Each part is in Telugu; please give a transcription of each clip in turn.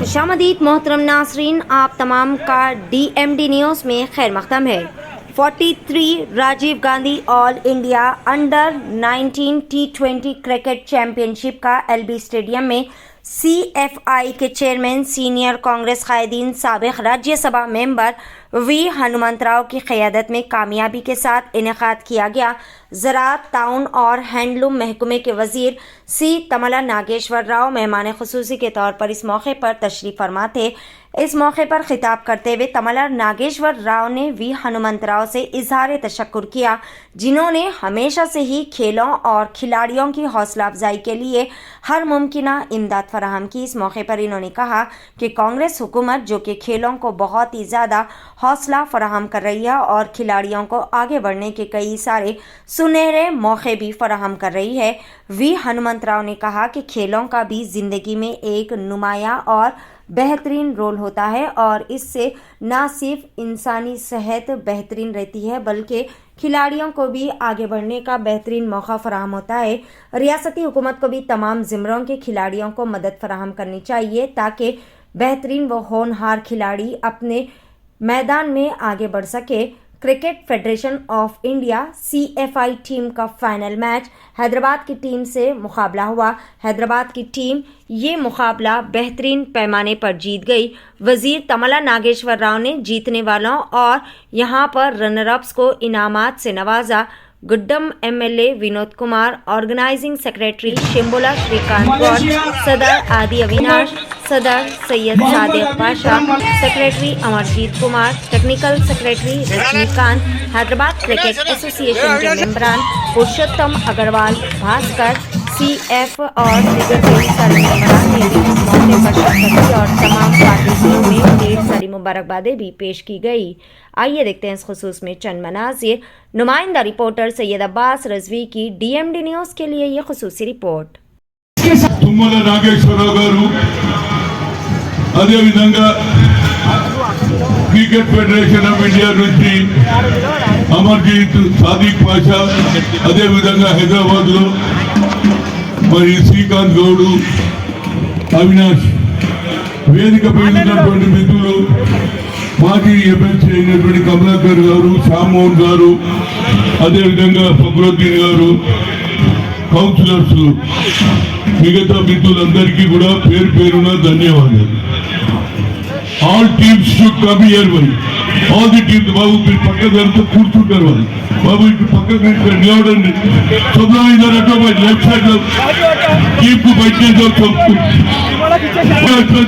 खुशामदीद मोहतरम नासरीन, आप तमाम का DMD न्यूज़ में खैर मकदम है। 43 Rajiv Gandhi all India under 19 T20 cricket championship का LB स्टेडियम में CFI के चेयरमैन सीनियर कांग्रेस कायदीन साबिक राज्यसभा मेंबर V हनुमंतराव की क़यादत में कामयाबी के साथ इनेकाद किया गया। ज़राअत ताउन और हैंडलूम महकमे के वज़ीर C तमला नागेश्वर राव मेहमान ख़ुसूसी के तौर पर इस मौके पर तशरीफ़ फरमा थे। इस मौके पर खिताब करते हुए तमला नागेश्वर राव ने V हनुमंतराव से इजहार तशक्कुर किया, जिन्होंने हमेशा से ही खेलों और खिलाड़ियों की हौसला अफजाई के लिए हर मुमकिना इमदाद फराहम की। इस मौके पर इन्होंने कहा कि कांग्रेस हुकूमत जो कि खेलों को बहुत ही ज़्यादा हौसला फराहम कर रही है और खिलाड़ियों को आगे बढ़ने के कई सारे सुनहरे मौके भी फराहम कर रही है। V हनुमंतराव ने कहा कि खेलों का भी ज़िंदगी में एक नुमाया और बेहतरीन रोल होता है और इससे न सिर्फ इंसानी सेहत बेहतरीन रहती है बल्कि खिलाड़ियों को भी आगे बढ़ने का बेहतरीन मौका फराहम होता है। रियासती हुकूमत को भी तमाम ज़िम्रों के खिलाड़ियों को मदद फराहम करनी चाहिए ताकि बेहतरीन व होनहार खिलाड़ी अपने मैदान में आगे बढ़ सके। Cricket federation of India CFI team का फाइनल मैच हैदराबाद की टीम से मुकाबला हुआ। हैदराबाद की टीम ये मुकाबला बेहतरीन पैमाने पर जीत गई। वज़ीर तमला नागेश्वर राव ने जीतने वालों और यहां पर रनर अप्स को इनामात से नवाजा। Guddam MLA Vinod Kumar, organizing secretary Shimbola Srikanth Goud, सदर आदि अविनाश, सदर Syed Sadiq Pasha, secretary Amarjeet Kumar, technical secretary Rajinikanth, Hyderabad cricket association के मेंबरान पुरुषोत्तम अग्रवाल, भास्कर, CF और दीगर कई सारे मेंबरान ने भी इस मौके पर शिरकत की और तमाम पार्टियों में ढेर सारी मुबारकबादें भी पेश की गई। आइए देखते हैं इस खुसूस में चंद मनाज़िर। नुमाइंदा रिपोर्टर सैयद अब्बास रजवी की DMD न्यूज़ के लिए ये खुसूसी रिपोर्ट। तुम्मల నాగేశ్వరరావు గారు అదే విధంగా క్రికెట్ ఫెడరేషన్ ఆఫ్ ఇండియా నుంచి అమర్జీత్ సాదిక్ పాషా, అదే విధంగా హైదరాబాద్ లో మరి శ్రీకాంత్ గౌడ్, అవినాష్, వేదికపై ఉన్నటువంటి మిత్రులు, మాజీ ఎమ్మెల్సీ అయినటువంటి కమలాకర్ గారు, శ్యామ్మోహన్ గారు, అదే విధంగా ఫక్రుద్దీన్ గారు, కౌన్సిలర్స్, మిగతా మిత్రులందరికీ కూడా పేరు పేరున ధన్యవాదాలు. All teams should come here by all the teams. బాబు మీరు పక్క ధరతో కూర్చుంటారు వాళ్ళు. బాబు ఇటు పక్కకు నిలవడండి. సబ్లో ఇద్దరు అటో బై లెఫ్ట్ సైడ్ లో टीम को बैठने दो,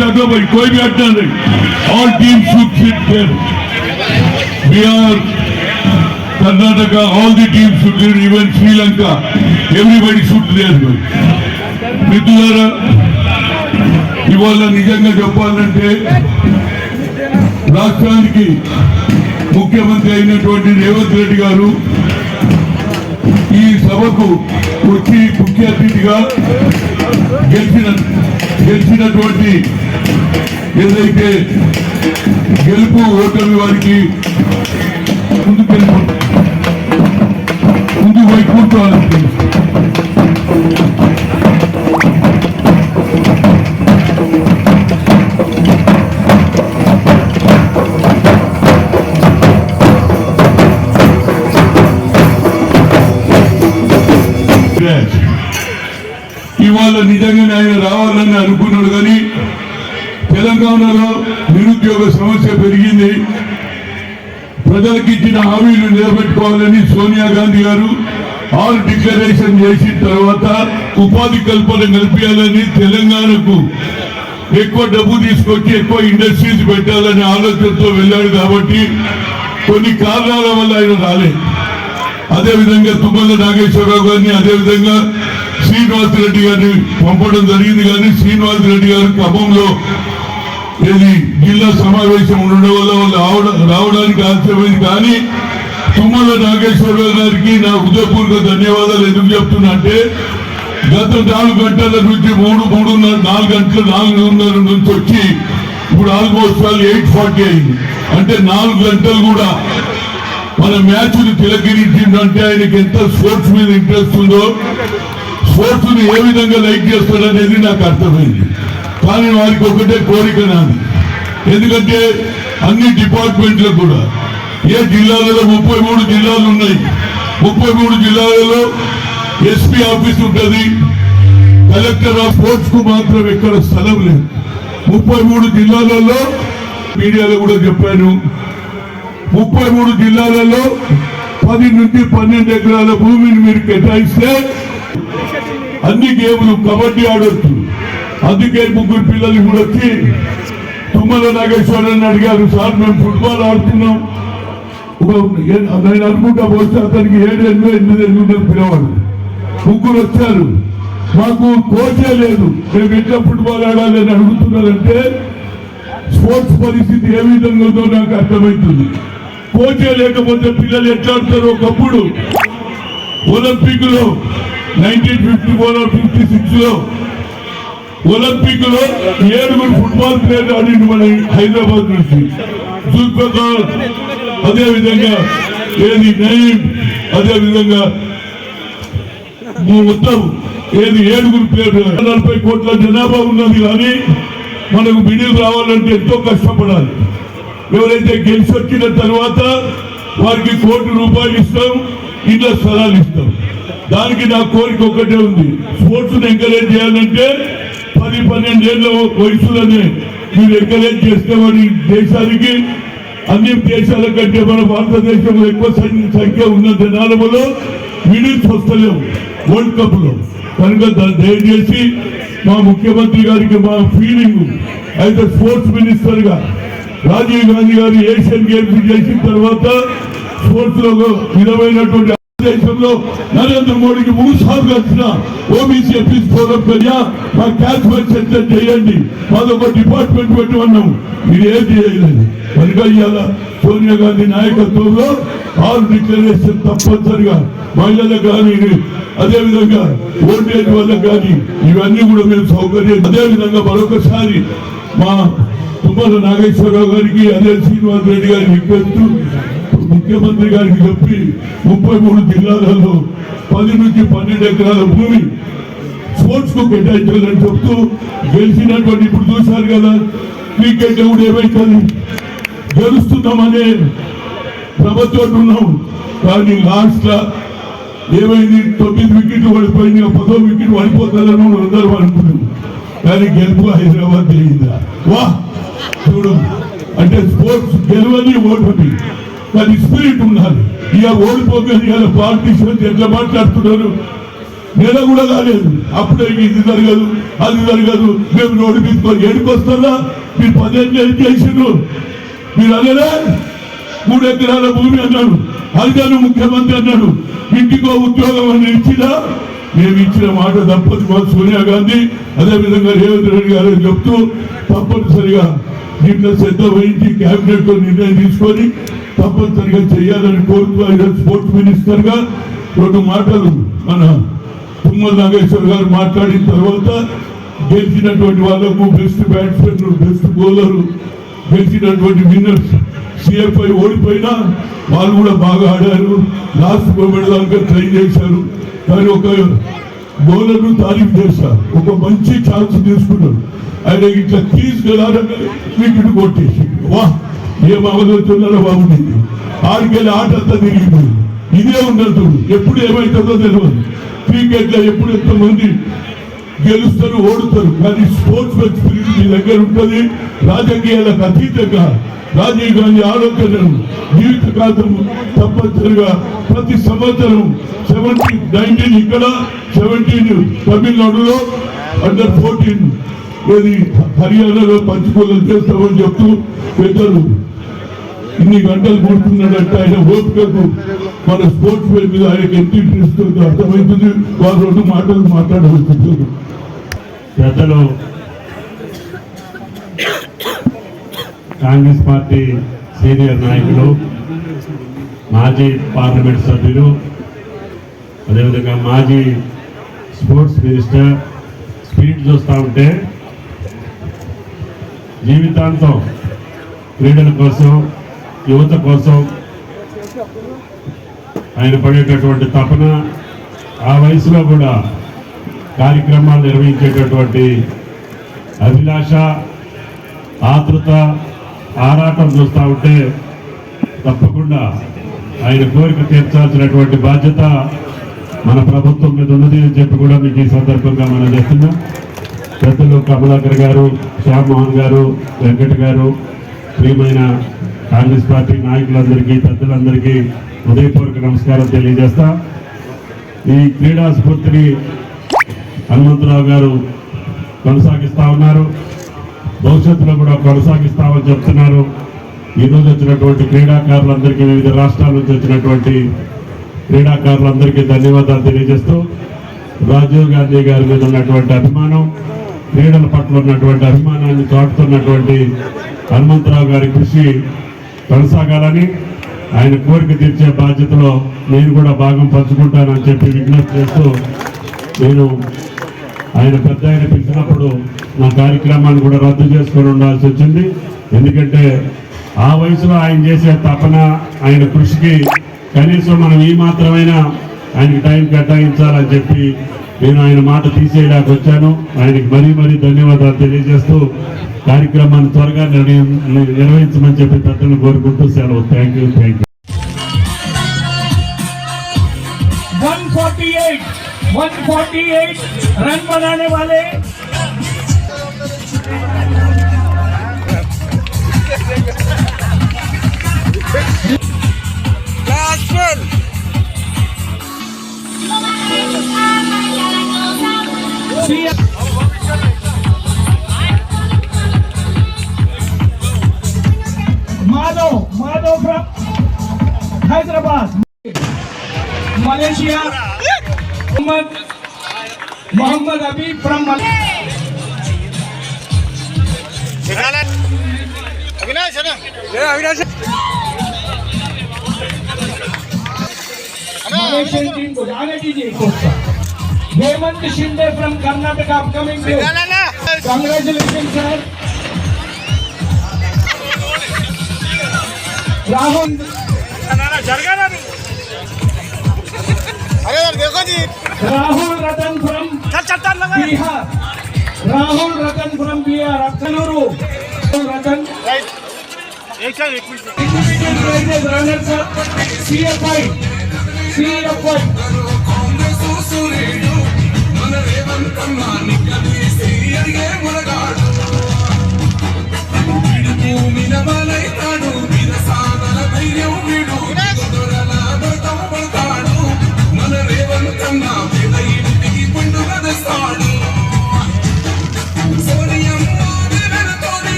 जाओ भाई, कोई भी हटना नहीं. All team should sit there. Bihar, Karnataka, all the team should there, even Sri Lanka, everybody should there. మిత్రులారా, ఇవాళ నిజంగా చెప్పాలంటే రాష్ట్రానికి ముఖ్యమంత్రి అయినటువంటి రేవంత్ రెడ్డి గారు ఈ సభకు వచ్చి ముఖ్య అతిథిగా గెలిచినటువంటి ఏదైతే గెలుపు ఓటమి వారికి ముందు పోయి కూర్చోవాలంటే ఇవాళ నిజంగానే ఆయన రావాలని అనుకున్నాడు, కానీ తెలంగాణలో నిరుద్యోగ సమస్య పెరిగింది. ప్రజలకు ఇచ్చిన హామీలు నిలబెట్టుకోవాలని సోనియా గాంధీ గారు ఆల్ డిక్లరేషన్ చేసిన తర్వాత ఉపాధి కల్పన కల్పించాలని, తెలంగాణకు ఎక్కువ డబ్బు తీసుకొచ్చి ఎక్కువ ఇండస్ట్రీస్ పెట్టాలనే ఆలోచనతో వెళ్ళాడు. కాబట్టి కొన్ని కారణాల వల్ల ఆయన రాలేదు. అదేవిధంగా తుమ్మల నాగేశ్వరరావు గారిని, అదేవిధంగా శ్రీనివాస్ రెడ్డి గారిని పంపడం జరిగింది. కానీ శ్రీనివాస్ రెడ్డి గారు ఖమ్మంలో ఏది జిల్లా సమావేశం ఉండడం వల్ల వాళ్ళు రావడానికి ఆలస్యమైంది. కానీ తుమ్మల నాగేశ్వరరావు గారికి నా హృదయపూర్వక ధన్యవాదాలు. ఎందుకు చెప్తున్నా అంటే గత 4 గంటల నుంచి 4 గంటల 4:30 నుంచి వచ్చి ఇప్పుడు ఆల్మోస్ట్ 8:40 అయింది. అంటే 4 గంటలు కూడా మన మ్యాచ్ ని తిలకించిందంటే ఆయనకి ఎంత స్పోర్ట్స్ మీద ఇంట్రెస్ట్ ఉందో, స్పోర్ట్స్ ని ఏ విధంగా లైక్ చేస్తాడనేది నాకు అర్థమైంది. కానీ వారికి ఒకటే కోరిక నాది. ఎందుకంటే అన్ని డిపార్ట్మెంట్లు కూడా ఏ జిల్లాలలో 33 జిల్లాలు ఉన్నాయి. 33 జిల్లాలలో ఎస్పీ ఆఫీస్ ఉంటుంది, కలెక్టర్ ఆఫ్ స్పోర్ట్స్ కు మాత్రం ఎక్కడ స్థలం లేదు. 33 జిల్లాలలో మీడియాలో కూడా చెప్పాను, 33 జిల్లాలలో 10 నుంచి 12 ఎకరాల భూమిని మీరు కేటాయిస్తే అన్ని గేములు కబడ్డీ ఆడొచ్చు. అందుకే 3 పిల్లలు కూడా వచ్చి తుమ్మల నాగేశ్వరరావు అడిగారు, సార్ మేము ఫుట్బాల్ ఆడుతున్నాం, నేను అనుకుంటా పోతే అతనికి 7-8 పిలవాడు. 3 వచ్చారు, మాకు కోచే లేదు, మేము ఎట్లా ఫుట్బాల్ ఆడాలి అని అడుగుతున్నారంటే స్పోర్ట్స్ పరిస్థితి ఏ విధంగా ఉందో నాకు అర్థమవుతుంది. కోచే లేకపోతే పిల్లలు ఎట్లా ఆడతారు? ఒకప్పుడు ఒలింపిక్ లో 1954-56 లో ఒలింపిక్ లో 7 ఫుట్బాల్ ప్లేయర్ ఆడింది మన హైదరాబాద్ నుంచి. జుల్ఫికార్, అదే విధంగా నయీం, అదే విధంగా మొత్తం 7 ప్లేయర్. 40 కోట్ల జనాభా ఉన్నది, కానీ మనకు మిడిల్ రావాలంటే ఎంతో కష్టపడాలి. ఎవరైతే గెలిచి వచ్చిన తర్వాత వారికి ₹1 కోటి ఇస్తాం, ఇళ్ళ స్థలాలు ఇస్తాం. దానికి నా కోరిక ఒకటే ఉంది, స్పోర్ట్స్ ఎంకరేజ్ చేయాలంటే 10-12 ఏళ్ళ వయసులోనే మీరు ఎంకరేజ్ చేస్తే వాడి దేశానికి అన్ని దేశాల కంటే మన భారతదేశంలో ఎక్కువ సంఖ్య ఉన్న జనాలలో మిడిల్స్ వస్తలేవు వరల్డ్ కప్ లో. కనుక దయచేసి మా ముఖ్యమంత్రి గారికి మా ఫీలింగ్ అయితే స్పోర్ట్స్ మినిస్టర్ గా రాజీవ్ గాంధీ గారు ఏషియన్ గేమ్స్ చేసిన తర్వాత స్పోర్ట్స్ లో విధమైనటువంటి దేశంలో నరేంద్ర మోడీకి 3 సార్లు వచ్చిన ఓబీసీ ఎఫీస్ ఫోరం పెరియా మా క్యాష్ సెంటర్ చేయండి, మాదొక డిపార్ట్మెంట్ పెట్టమన్నాము, మీరు ఏం చేయలేదు. కనుక ఇవాళ సోనియా గాంధీ నాయకత్వంలో 6 డిక్లరేషన్ తప్పనిసరిగా మహిళలకు కానీ, అదేవిధంగా ఓల్టేజ్ వాళ్ళకు కానీ ఇవన్నీ కూడా మేము సౌకర్యం. అదేవిధంగా మరొకసారి మా తుమ్మల నాగేశ్వరరావు గారికి, అదే శ్రీనివాస్ రెడ్డి గారికి రిక్వెస్ట్, ముఖ్యమంత్రి గారికి చెప్పి 33 జిల్లాలలో 10 నుంచి 12 ఎకరాల భూమి స్పోర్ట్స్ కు కేటాయించాలని చెప్తూ గెలిచినటువంటి, ఇప్పుడు చూశారు కదా క్రికెట్ కూడా ఏమైతుంది, గెలుస్తున్నామనే ప్రభుత్వం ఉన్నాం, కానీ లాస్ట్ లా ఏమైంది 9 వికెట్లు పడిపోయింది, 10వ వికెట్ పడిపోతారని అందరూ అనుకున్నాం, కానీ గెలుపు హైదరాబాద్ అయిందా? వా చూడు, అంటే స్పోర్ట్స్ గెలవని ఓటమి, కానీ స్పిరిట్ ఉండాలి. ఇక ఓడిపోతుంది, ఇవాళ పాలిటిషియన్స్ ఎట్లా మాట్లాడుతున్నారు, నెల కూడా కాలేదు అప్పుడే ఇది జరగదు అది జరగదు, మేము ఓడిపించుకొని ఏడుకొస్తారా? మీరు 10 ఏళ్ళు చేసిండ్రు, మీరు అనేలా 3 ఎకరాల భూమి అన్నాడు, అదిగాను ముఖ్యమంత్రి అన్నాడు, ఇంటికో ఉద్యోగం అని ఇచ్చినా మేము ఇచ్చిన మాట తప్పదు. మా సోనియా గాంధీ అదేవిధంగా రేవంత్ రెడ్డి గారు చెప్తూ తప్పనిసరిగా దీంట్లో శ్రద్ధ వహించి కేబినెట్ తో నిర్ణయం తీసుకొని తప్పనిసరిగా చేయాలని కోరుతూ ఆయన స్పోర్ట్స్ మినిస్టర్ గా 2 మాటలు మన తుమ్మల నాగేశ్వర్ గారు మాట్లాడిన తర్వాత గెలిచినటువంటి వాళ్ళకు బెస్ట్ బ్యాట్స్మెన్, బెస్ట్ బౌలర్, గెలిచినటువంటి విన్నర్స్ సిఎఫ్ఐ ఓడిపోయినా వాళ్ళు కూడా బాగా ఆడారు, లాస్ట్ మూమెంట్ దాకా ట్రై చేశారు, కానీ ఒక బౌలర్ను తారీఫ్ చేశారు, ఒక మంచి ఛాన్స్ తీసుకున్నారు. ఆయన ఇట్లా తీసుకెళ్ళాలని వికెట్ కొట్టేసి వా ఏం ఆలోచనలో బాగుండేది, ఆడికెళ్ళి ఆట అంతా తిరిగిపోయింది. ఇదే ఉన్నట్టు ఎప్పుడు ఏమవుతుందో తెలియదు. క్రికెట్ లో ఎప్పుడు ఎంతమంది గెలుస్తారు ఓడుతారు, కానీ స్పోర్ట్స్ స్పిరిట్ మీ దగ్గర ఉంటుంది. రాజకీయాలకు అతీతంగా రాజీవ్ గాంధీ ఆలోచనలు జీవితకాలం తప్పనిసరిగా ప్రతి సంవత్సరం 19 ఇక్కడ 17 తమిళనాడులో under-14 హర్యానాలో పంచుకోలు చేస్తామని చెప్తూ పెద్దలు ఇన్ని గంటలు కూర్చున్నాడంటే ఆయన ఓపికకు మన స్పోర్ట్స్ మీద ఆయనకు ఎంత ఇంట్రెస్ట్ అర్థమవుతుంది. వారు 2 మాటలు మాట్లాడవచ్చు. పెద్దలు కాంగ్రెస్ పార్టీ సీనియర్ నాయకులు, మాజీ పార్లమెంట్ సభ్యులు, అదేవిధంగా మాజీ స్పోర్ట్స్ మినిస్టర్ స్పిరిట్ చూస్తూ ఉంటే జీవితాంతం క్రీడల కోసం, యువత కోసం ఆయన పడేటటువంటి తపన, ఆ వయసులో కూడా కార్యక్రమాలు నిర్వహించేటటువంటి అభిలాష, ఆతృత, ఆరాటం చూస్తూ ఉంటే తప్పకుండా ఆయన కోరిక తీర్చాల్సినటువంటి బాధ్యత మన ప్రభుత్వం మీద ఉన్నది అని చెప్పి కూడా మీకు ఈ సందర్భంగా మనం చేస్తున్నాం. పెద్దలు కమలాకర్ గారు, శ్యామ్మోహన్ గారు, వెంకట గారు, ప్రియమైన కాంగ్రెస్ పార్టీ నాయకులందరికీ, పెద్దలందరికీ హృదయపూర్వక నమస్కారం తెలియజేస్తా. ఈ క్రీడా స్ఫూర్తిని హనుమంతరావు గారు కొనసాగిస్తా ఉన్నారు, భవిష్యత్తులో కూడా కొనసాగిస్తామని చెప్తున్నారు. ఈరోజు వచ్చినటువంటి క్రీడాకారులందరికీ, వివిధ రాష్ట్రాల నుంచి వచ్చినటువంటి క్రీడాకారులందరికీ ధన్యవాదాలు తెలియజేస్తూ, రాజీవ్ గాంధీ గారి మీద ఉన్నటువంటి అభిమానం, క్రీడల పట్ల ఉన్నటువంటి అభిమానాన్ని చాటుతున్నటువంటి హనుమంతరావు గారి కృషి కొనసాగాలని, ఆయన కోరిక తీర్చే బాధ్యతలో నేను కూడా భాగం పంచుకుంటానని చెప్పి విజ్ఞప్తి చేస్తూ, నేను ఆయన పెద్ద ఆయన పిలిచినప్పుడు నా కార్యక్రమాన్ని కూడా రద్దు చేసుకొని ఉండాల్సి వచ్చింది. ఎందుకంటే ఆ వయసులో ఆయన చేసే తపన, ఆయన కృషికి కనీసం మనం ఈ మాత్రమైనా ఆయనకి టైం కేటాయించాలని చెప్పి నేను ఆయన మాట తీసేయడానికి వచ్చాను. ఆయనకి మరీ ధన్యవాదాలు తెలియజేస్తూ కార్యక్రమాన్ని త్వరగా నిర్వహించమని చెప్పి పెద్దలను కోరుకుంటూ సెలవు. Thank you. 148 रन बनाने वाले Madhav from Hyderabad, Malaysia. Muhammad Habib from Malaysia. Malaysian team को जाने दीजिए कोच का. Hemant Shinde from Karnataka upcoming team. Congratulations sir. Rahul. Rahul Ratan from Bihar. Rahul Ratan from Bihar. Aksanuru. Ratan. Individual prizes runners up. CFI.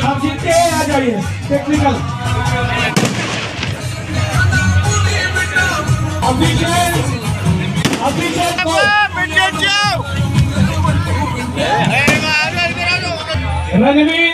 आप जीते आ जाइए टेक्निकल रणवीर